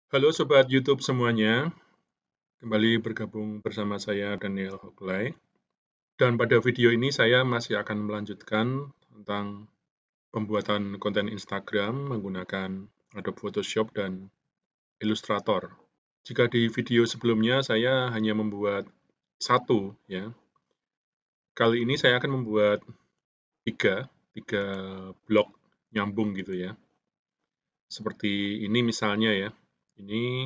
Halo Sobat YouTube semuanya, kembali bergabung bersama saya Daniel Hoklay. Dan pada video ini saya masih akan melanjutkan tentang pembuatan konten Instagram menggunakan Adobe Photoshop dan Illustrator. Jika di video sebelumnya saya hanya membuat satu, ya, kali ini saya akan membuat tiga blok nyambung gitu ya. Seperti ini misalnya ya, ini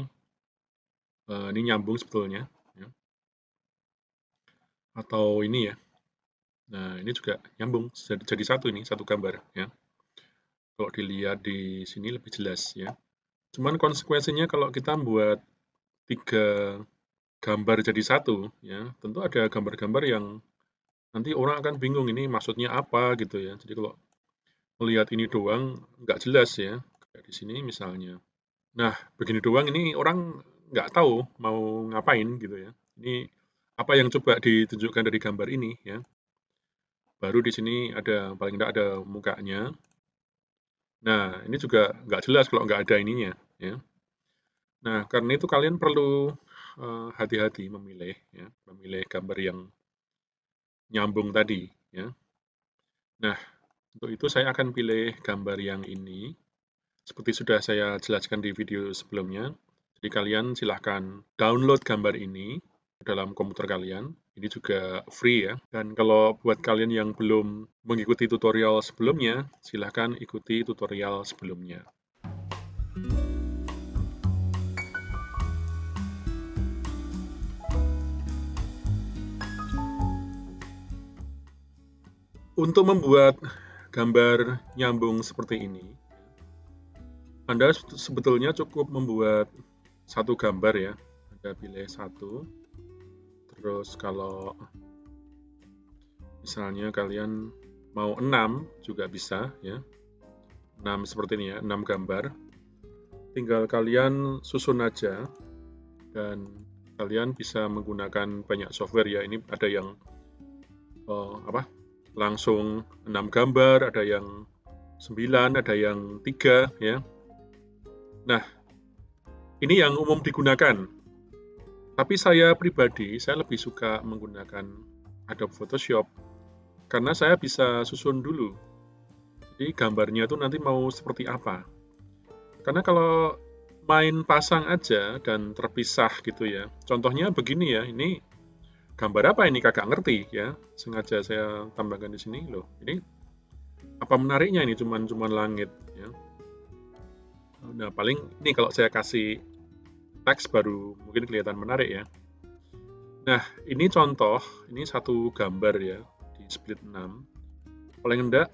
nyambung sebetulnya, ya. Atau ini ya. Nah, ini juga nyambung jadi satu ini, satu gambar ya. Kalau dilihat di sini lebih jelas ya. Cuman konsekuensinya kalau kita buat tiga gambar jadi satu ya, tentu ada gambar-gambar yang nanti orang akan bingung ini maksudnya apa gitu ya. Jadi kalau melihat ini doang nggak jelas ya, kayak di sini misalnya. Nah, begini doang ini orang nggak tahu mau ngapain gitu ya. Ini apa yang coba ditunjukkan dari gambar ini ya. Baru di sini ada paling tidak ada mukanya. Nah, ini juga nggak jelas kalau nggak ada ininya, ya. Nah, karena itu kalian perlu hati-hati memilih, ya, memilih gambar yang nyambung tadi, ya. Nah, untuk itu saya akan pilih gambar yang ini, seperti sudah saya jelaskan di video sebelumnya. Jadi kalian silahkan download gambar ini dalam komputer kalian. Ini juga free ya. Dan kalau buat kalian yang belum mengikuti tutorial sebelumnya, silahkan ikuti tutorial sebelumnya. Untuk membuat gambar nyambung seperti ini, Anda sebetulnya cukup membuat satu gambar ya. Anda pilih satu, terus kalau misalnya kalian mau 6 juga bisa ya. 6 seperti ini ya, 6 gambar. Tinggal kalian susun aja dan kalian bisa menggunakan banyak software ya. Ini ada yang langsung 6 gambar, ada yang 9, ada yang 3 ya. Nah, ini yang umum digunakan. Tapi saya pribadi, saya lebih suka menggunakan Adobe Photoshop karena saya bisa susun dulu. Jadi gambarnya itu nanti mau seperti apa. Karena kalau main pasang aja dan terpisah gitu ya. Contohnya begini ya, ini gambar apa ini kakak ngerti ya. Sengaja saya tambahkan di sini loh. Ini apa menariknya ini cuman langit ya. Nah, paling ini kalau saya kasih teks baru mungkin kelihatan menarik ya. Nah, ini contoh, ini satu gambar ya, di split 6. Paling enggak,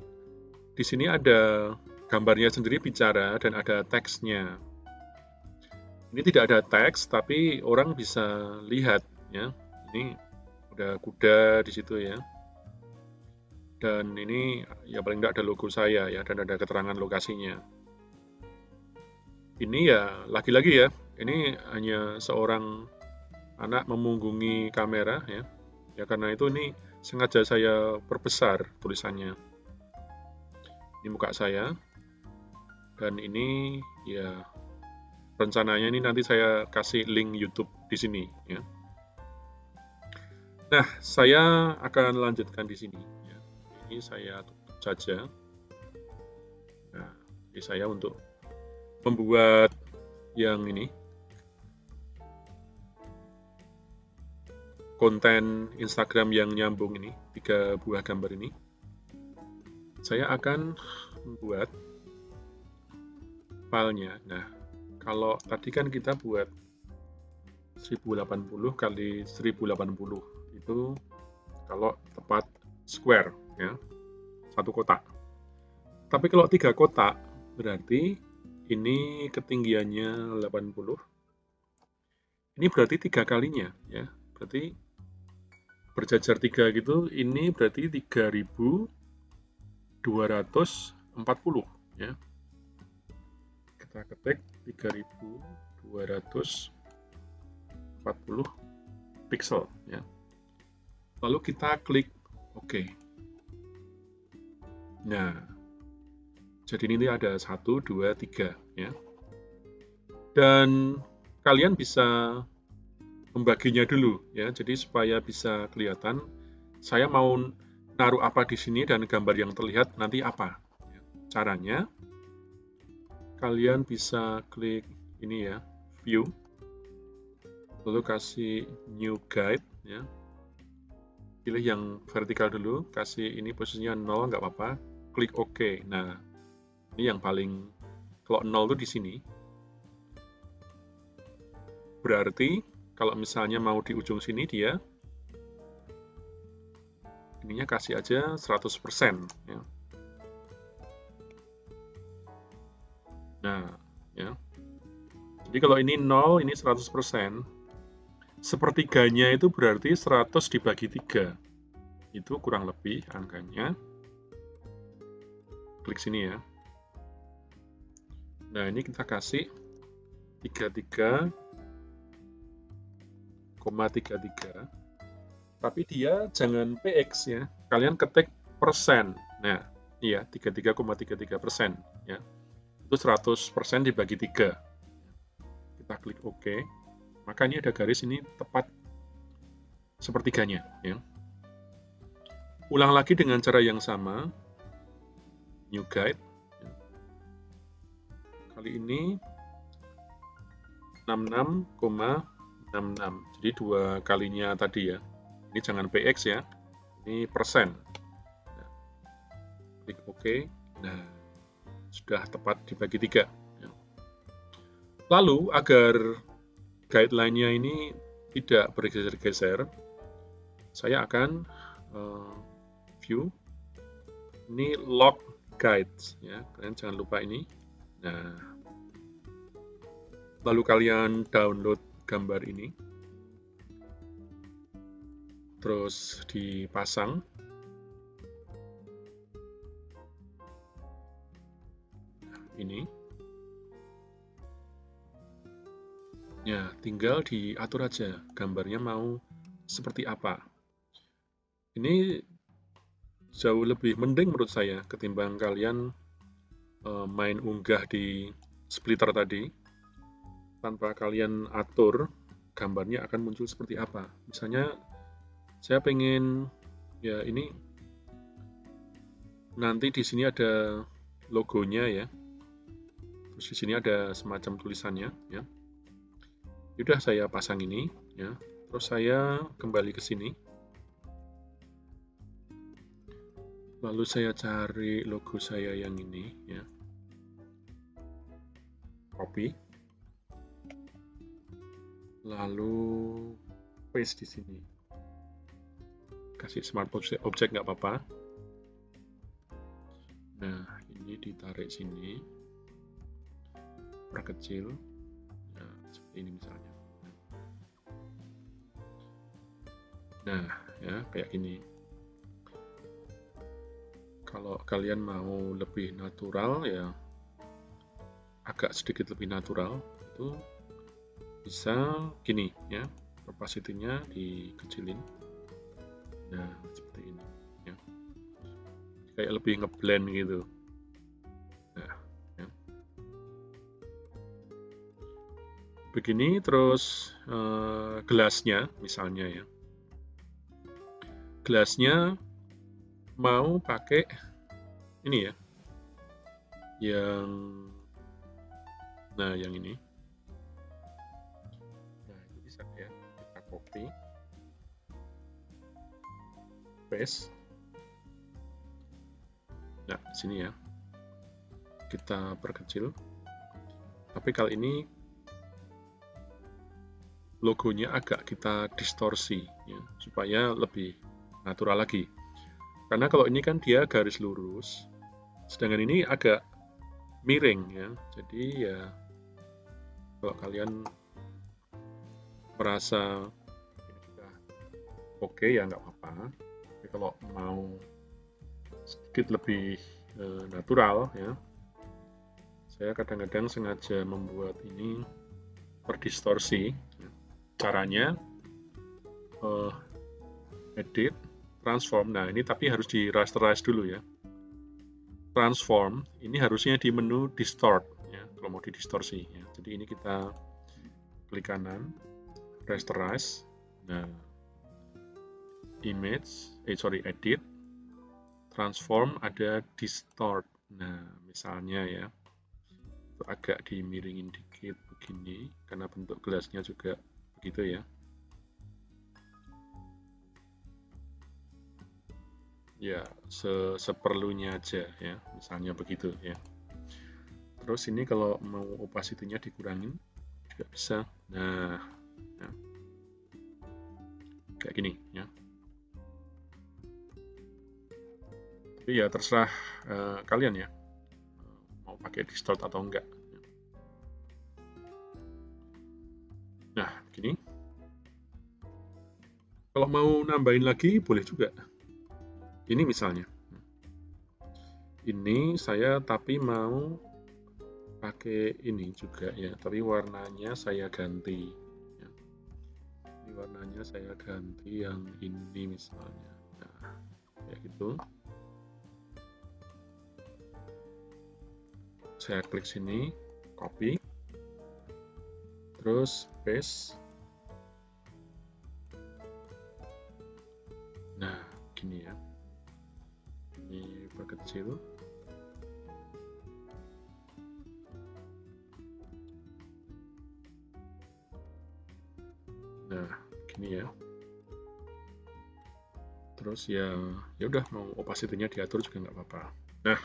di sini ada gambarnya sendiri bicara dan ada teksnya. Ini tidak ada teks, tapi orang bisa lihat ya. Ini ada kuda di situ ya. Dan ini ya paling enggak ada logo saya ya, dan ada keterangan lokasinya. Ini ya, lagi-lagi ya, ini hanya seorang anak memunggungi kamera ya. Ya karena itu ini sengaja saya perbesar tulisannya. Ini muka saya. Dan ini ya rencananya ini nanti saya kasih link YouTube di sini ya. Nah, saya akan lanjutkan di sini ya. Ini saya tutup saja. Nah, jadi saya untuk membuat yang ini konten Instagram yang nyambung ini, 3 buah gambar ini, saya akan membuat filenya. Nah, kalau tadi kan kita buat 1080 kali 1080 itu kalau tepat square ya, satu kotak. Tapi kalau 3 kotak berarti ini ketinggiannya 80. Ini berarti 3 kalinya ya. Berarti berjajar 3 gitu, ini berarti 3240 ya. Kita ketik 3240 pixel ya. Lalu kita klik OK. Nah, jadi ini ada 1, 2, 3 ya. Dan kalian bisa membaginya dulu ya, jadi supaya bisa kelihatan saya mau naruh apa di sini dan gambar yang terlihat nanti apa. Caranya kalian bisa klik ini ya, view, lalu kasih new guide ya, pilih yang vertikal dulu, kasih ini posisinya 0 nggak apa-apa, klik OK. Nah ini yang paling, kalau 0 itu di sini, berarti kalau misalnya mau di ujung sini dia ininya kasih aja 100% ya. Nah, ya. Jadi kalau ini 0, ini 100%, sepertiganya itu berarti 100 dibagi 3. Itu kurang lebih angkanya. Klik sini ya. Nah, ini kita kasih 33,33. Tapi dia jangan PX ya. Kalian ketik persen. Nah, iya 33,33% ya. Itu 100% dibagi 3. Kita klik OK. Maka ini ada garis ini tepat sepertiganya ya. Ulang lagi dengan cara yang sama. New guide. Kali ini 66,66. Jadi 2 kalinya tadi ya. Ini jangan PX ya. Ini persen. Nah, klik OK. Nah, sudah tepat dibagi 3. Lalu agar guideline-nya ini tidak bergeser-geser, saya akan view, ini lock guides ya, kalian jangan lupa ini. Nah, lalu kalian download gambar ini, terus dipasang. Ini ya, tinggal diatur aja gambarnya mau seperti apa. Ini jauh lebih mending menurut saya ketimbang kalian main unggah di splitter tadi. Tanpa kalian atur, gambarnya akan muncul seperti apa. Misalnya saya pengen ya ini nanti di sini ada logonya ya. Terus di sini ada semacam tulisannya ya. Sudah saya pasang ini ya. Terus saya kembali ke sini. Lalu saya cari logo saya yang ini ya. Copy. Lalu paste di sini. Kasih smart object nggak apa-apa. Nah, ini ditarik sini. Perkecil. Nah, seperti ini misalnya. Nah, ya kayak gini. Kalau kalian mau lebih natural ya, agak sedikit lebih natural, itu bisa gini ya, opacity-nya dikecilin. Nah, seperti ini ya. Kayak lebih ngeblend gitu. Nah, ya. Begini terus gelasnya misalnya ya. Gelasnya mau pakai ini ya. Yang ini. Nah, itu bisa ya. Kita copy. Paste. Nah, sini ya. Kita perkecil. Tapi kali ini logonya agak kita distorsi ya, supaya lebih natural lagi. Karena kalau ini kan dia garis lurus, sedangkan ini agak miring ya. Jadi ya kalau kalian merasa ini sudah oke ya nggak apa-apa. Tapi kalau mau sedikit lebih natural ya, saya kadang-kadang sengaja membuat ini berdistorsi. Caranya edit, transform. Nah ini tapi harus di rasterize dulu ya. Transform ini harusnya di menu distort ya. kalau mau didistorsi ya. Jadi ini kita klik kanan, rasterize, nah edit, transform, ada distort. Nah misalnya ya, agak dimiringin dikit begini karena bentuk gelasnya juga begitu ya. Ya seperlunya aja ya, misalnya begitu ya. Terus ini kalau mau opacity-nya dikurangin juga bisa. Nah ya. Kayak gini ya. Tapi ya terserah kalian ya, mau pakai distort atau enggak. Nah gini. Kalau mau nambahin lagi boleh juga. Ini misalnya. Ini saya tapi mau pakai ini juga ya, tapi warnanya saya ganti ya. Ini warnanya saya ganti yang ini misalnya. Nah kayak gitu. Saya klik sini, copy, terus paste. Nah gini ya, ini perkecil. Nah gini ya. Terus ya udah, mau opacity-nya diatur juga nggak apa-apa. Nah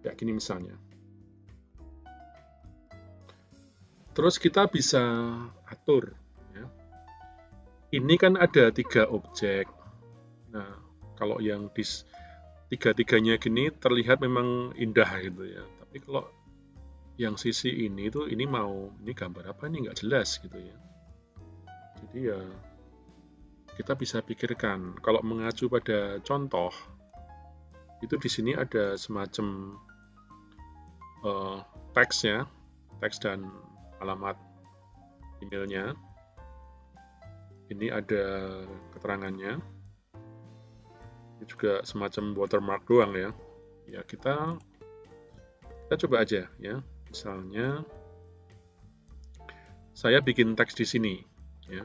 kayak gini misalnya. Terus kita bisa atur ya. Ini kan ada 3 objek. Nah kalau yang di tiga-tiganya gini terlihat memang indah gitu ya. Tapi kalau yang sisi ini tuh, ini gambar apa nih, nggak jelas gitu ya. Jadi ya kita bisa pikirkan, kalau mengacu pada contoh itu di sini ada semacam teks ya, teks dan alamat emailnya. Ini ada keterangannya. Ini juga semacam watermark doang ya. Ya kita coba aja ya. Misalnya saya bikin teks di sini ya.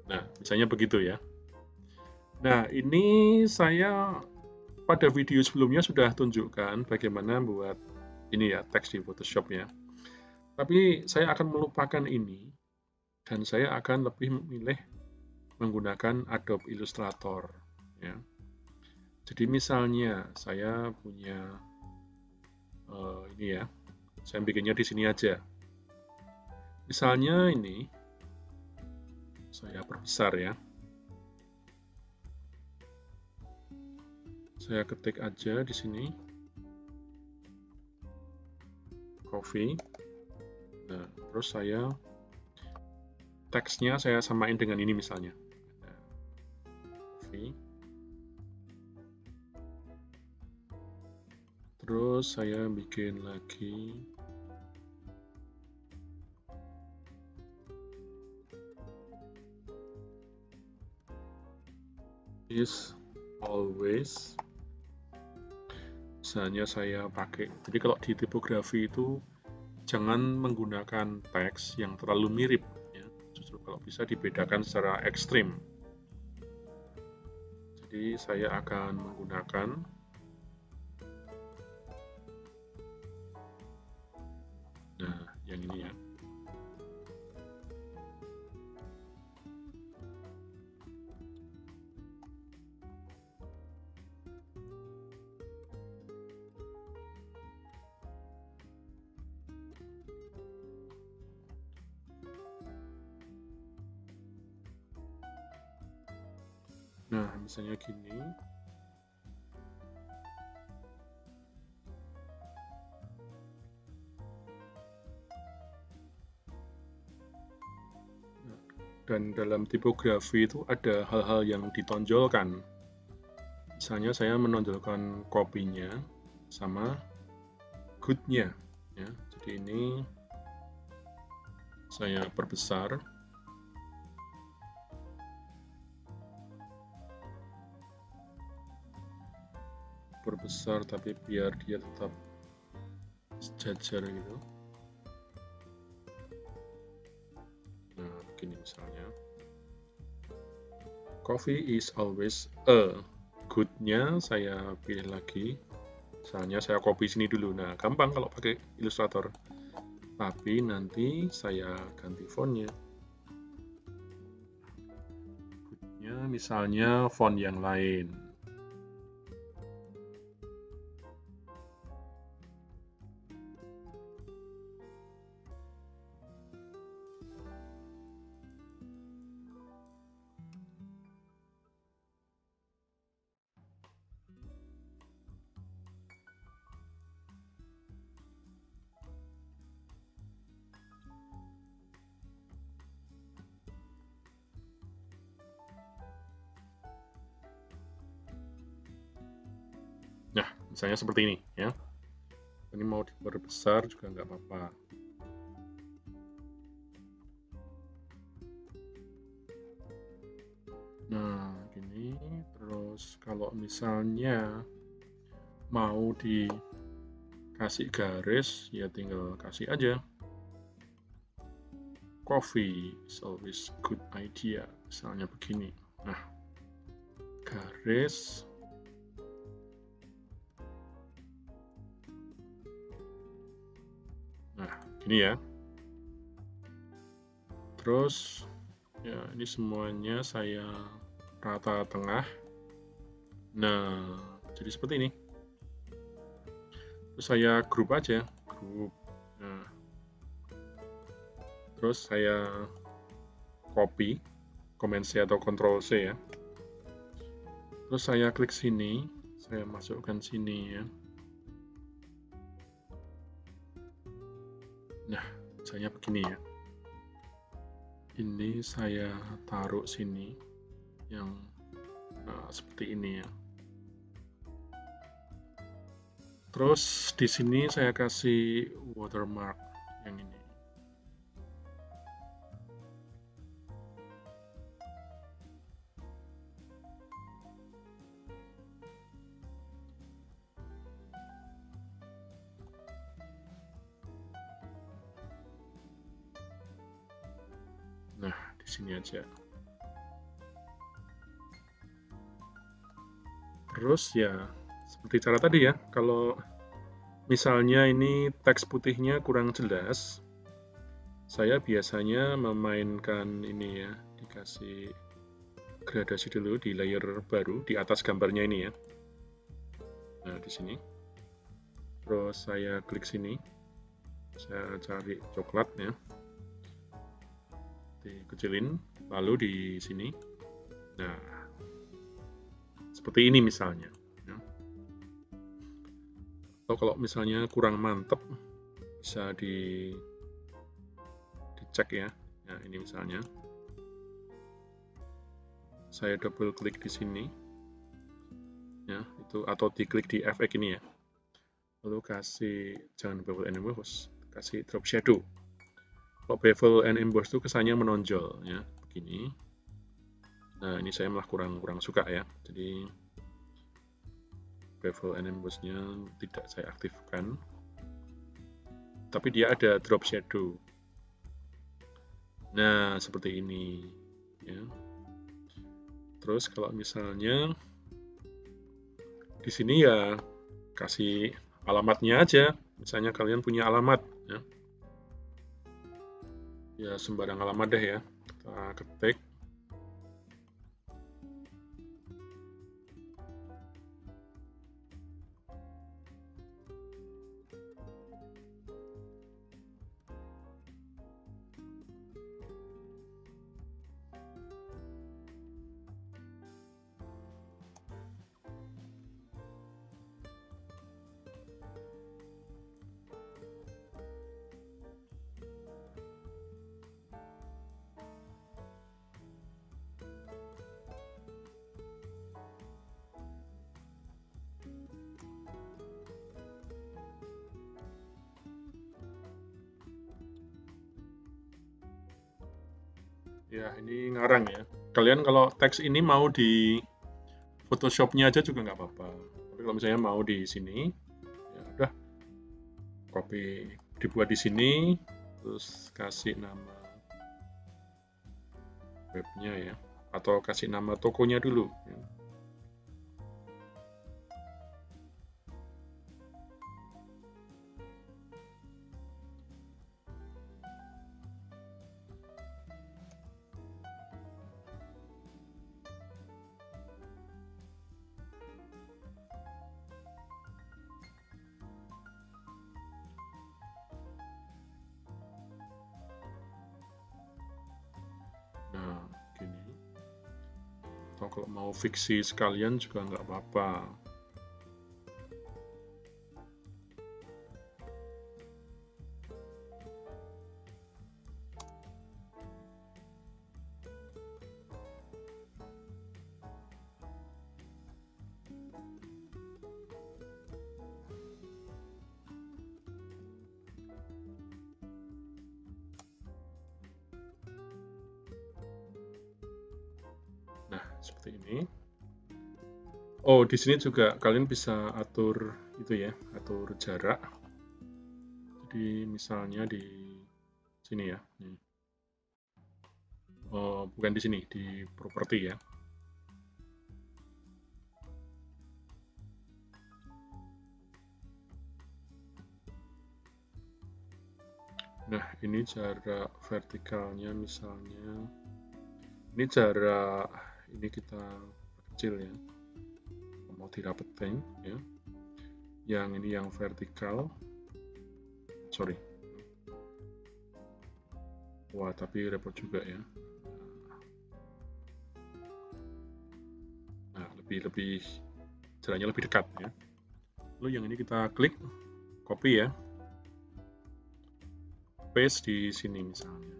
Nah, misalnya begitu ya. Nah, ini saya pada video sebelumnya sudah tunjukkan bagaimana buat ini ya, teks di Photoshop ya. Tapi saya akan melupakan ini dan saya akan lebih memilih menggunakan Adobe Illustrator ya. Jadi misalnya saya punya ini ya, saya bikinnya di sini aja. Misalnya ini saya perbesar ya. Saya ketik aja di sini coffee. Nah, terus saya teksnya saya samain dengan ini misalnya. Coffee. Terus saya bikin lagi is always. Misalnya saya pakai, jadi kalau di tipografi itu jangan menggunakan teks yang terlalu mirip ya. Justru kalau bisa dibedakan secara ekstrim. Jadi saya akan menggunakan yang ini ya. Nah, misalnya gini. Dan dalam tipografi itu ada hal-hal yang ditonjolkan. Misalnya saya menonjolkan copy-nya sama good-nya ya. Jadi ini saya perbesar. Tapi biar dia tetap sejajar gitu. Nah, begini misalnya. Coffee is always a. Good-nya saya pilih lagi. Misalnya saya copy sini dulu. Nah, gampang kalau pakai Illustrator. Tapi nanti saya ganti fontnya. Good-nya misalnya font yang lain. Nah, misalnya seperti ini ya. Ini mau diperbesar juga nggak apa-apa. Nah, gini. Terus kalau misalnya mau dikasih garis, ya tinggal kasih aja. Coffee is always good idea. Misalnya begini. Nah, garis. Nah, gini ya. Terus, ya ini semuanya saya rata tengah. Nah, jadi seperti ini. Terus saya grup aja. Grup. Nah, terus saya copy. Command C atau Control C ya. Terus saya klik sini. Saya masukkan sini ya. Nah, misalnya begini ya. Ini saya taruh sini yang seperti ini ya. Terus di sini saya kasih watermark yang ini. Nah, di sini aja. Terus ya, seperti cara tadi ya, kalau misalnya ini teks putihnya kurang jelas, saya biasanya memainkan ini ya, dikasih gradasi dulu di layer baru, di atas gambarnya ini ya. Nah, di sini. Terus saya klik sini, saya cari coklat ya. Dikecilin, lalu di sini. Nah, seperti ini misalnya. Ya. Atau kalau misalnya kurang mantep, bisa dicek ya. Nah, ini misalnya. Saya double klik di sini. Ya, itu atau diklik di efek ini ya. Lalu kasih, jangan bevel and emboss, kasih drop shadow. Kalau bevel and emboss itu kesannya menonjol ya, begini. Nah, ini saya malah kurang suka ya. Jadi bevel and emboss-nya tidak saya aktifkan. Tapi dia ada drop shadow. Nah, seperti ini ya. Terus kalau misalnya di sini ya kasih alamatnya aja. Misalnya kalian punya alamat ya. Ya sembarang alamat deh ya. Kita ketik. Ya, ini ngarang ya. Kalian kalau teks ini mau di Photoshop-nya aja juga nggak apa-apa. Tapi kalau misalnya mau di sini, ya udah copy, dibuat di sini, terus kasih nama webnya ya, atau kasih nama tokonya dulu. Ya. Nah, gini. Atau kalau mau fiksi sekalian juga nggak apa-apa. Nah, seperti ini. Oh, di sini juga kalian bisa atur itu ya, atur jarak. Jadi misalnya di sini ya. Oh, bukan di sini, di properti ya. Nah, ini jarak vertikalnya misalnya. Ini jarak ini kita kecil ya. Mau dirapetin ya. Yang ini yang vertikal. Sorry. Wah, tapi repot juga ya. Nah, lebih jaraknya lebih dekat ya. Lalu yang ini kita klik, copy ya. Paste di sini misalnya.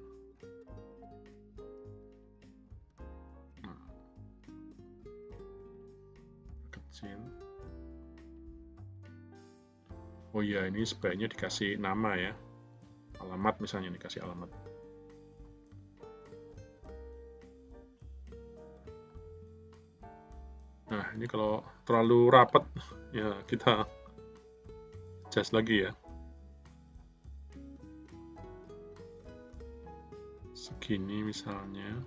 Nah, kecil. Oh iya, ini sebaiknya dikasih nama ya. Alamat misalnya, dikasih alamat. Nah, ini kalau terlalu rapat, ya kita adjust lagi ya. Segini misalnya.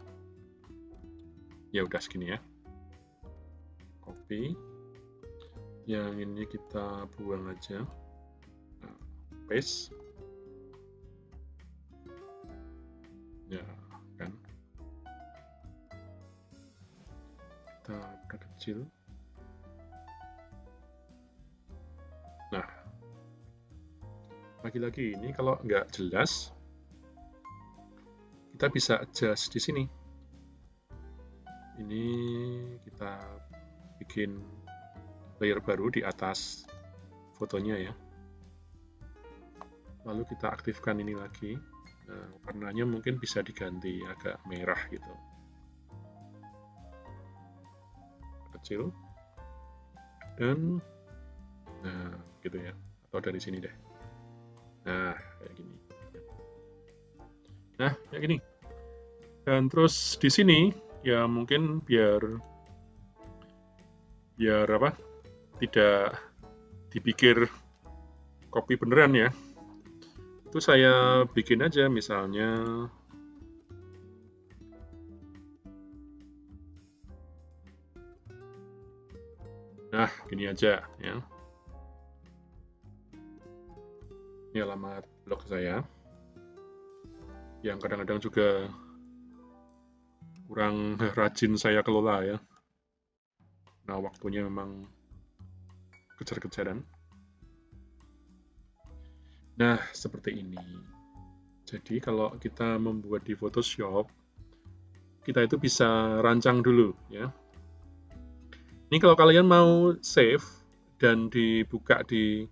Ya udah segini ya. Copy. Yang ini kita buang aja. Nah, paste. Ya, kan. Kita perkecil. Nah, lagi-lagi ini kalau nggak jelas, kita bisa adjust di sini. Ini kita bikin layer baru di atas fotonya ya. Lalu kita aktifkan ini lagi. Nah, warnanya mungkin bisa diganti agak merah gitu. Kecil. Dan nah, gitu ya. Atau dari sini deh. Nah, kayak gini. Nah, kayak gini. Dan terus di sini ya mungkin biar apa? Tidak dipikir copy beneran ya. Itu saya bikin aja misalnya nah, gini aja ya. Ini alamat blog saya. Yang kadang-kadang juga kurang rajin saya kelola ya. Nah, waktunya memang kejar-kejaran. Nah, seperti ini. Jadi kalau kita membuat di Photoshop, kita itu bisa rancang dulu ya. Ini kalau kalian mau save dan dibuka di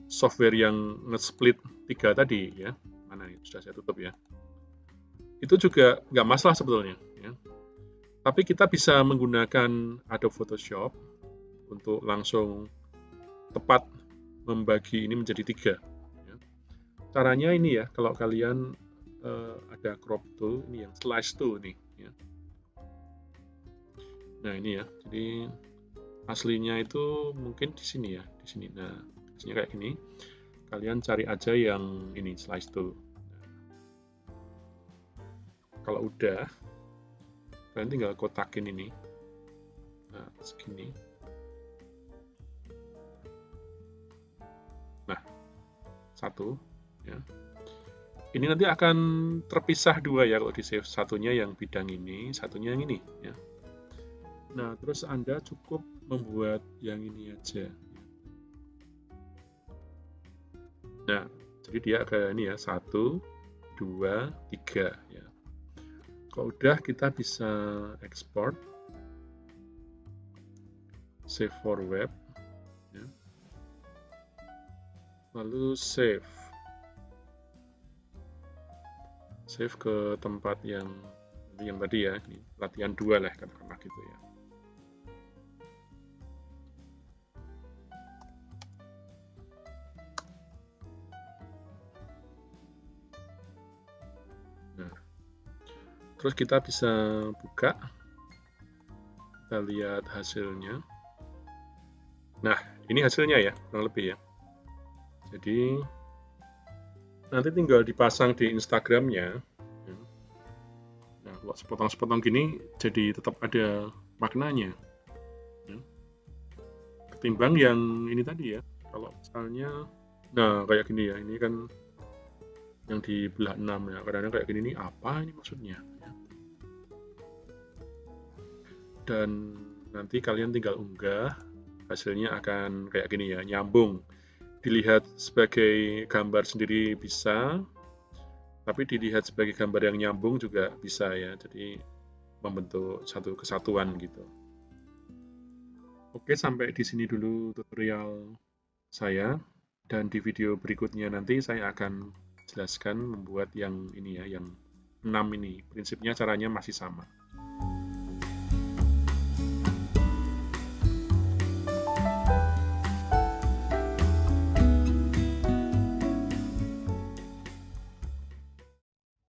software yang nge-split 3 tadi ya. Mana ini sudah saya tutup ya. Itu juga nggak masalah sebetulnya ya. Tapi kita bisa menggunakan Adobe Photoshop untuk langsung tepat membagi ini menjadi 3. Ya. Caranya ini ya, kalau kalian ada crop tool, ini yang slice tool nih ya. Nah ini ya, jadi aslinya itu mungkin di sini ya, di sini. Nah, aslinya kayak gini. Kalian cari aja yang ini slice tool. Nah, kalau udah, kalian tinggal kotakin ini. Nah, segini. Nah, satu ya. Ini nanti akan terpisah dua ya kalau di save. Satunya yang bidang ini, satunya yang ini ya. Nah, terus Anda cukup membuat yang ini aja. Nah, jadi dia ada ini ya, 1, 2, 3 ya. Kalau udah kita bisa ekspor, save for web, ya. Lalu save ke tempat yang tadi ya, ini latihan 2 lah katakanlah gitu ya. Nah, terus kita bisa buka, kita lihat hasilnya. Nah, ini hasilnya ya, kurang lebih ya. Jadi nanti tinggal dipasang di Instagramnya. Nah, kalau sepotong-sepotong gini jadi tetap ada maknanya. Ya. Ketimbang yang ini tadi ya. Kalau misalnya, nah kayak gini ya, ini kan yang di belah 6 ya. Kadang-kadang kayak gini nih, apa ini maksudnya? Ya. Dan nanti kalian tinggal unggah, hasilnya akan kayak gini ya, nyambung. Dilihat sebagai gambar sendiri bisa, tapi dilihat sebagai gambar yang nyambung juga bisa ya, jadi membentuk satu kesatuan gitu. Oke, sampai di sini dulu tutorial saya, dan di video berikutnya nanti saya akan jelaskan membuat yang ini ya, yang 6 ini. Prinsipnya caranya masih sama.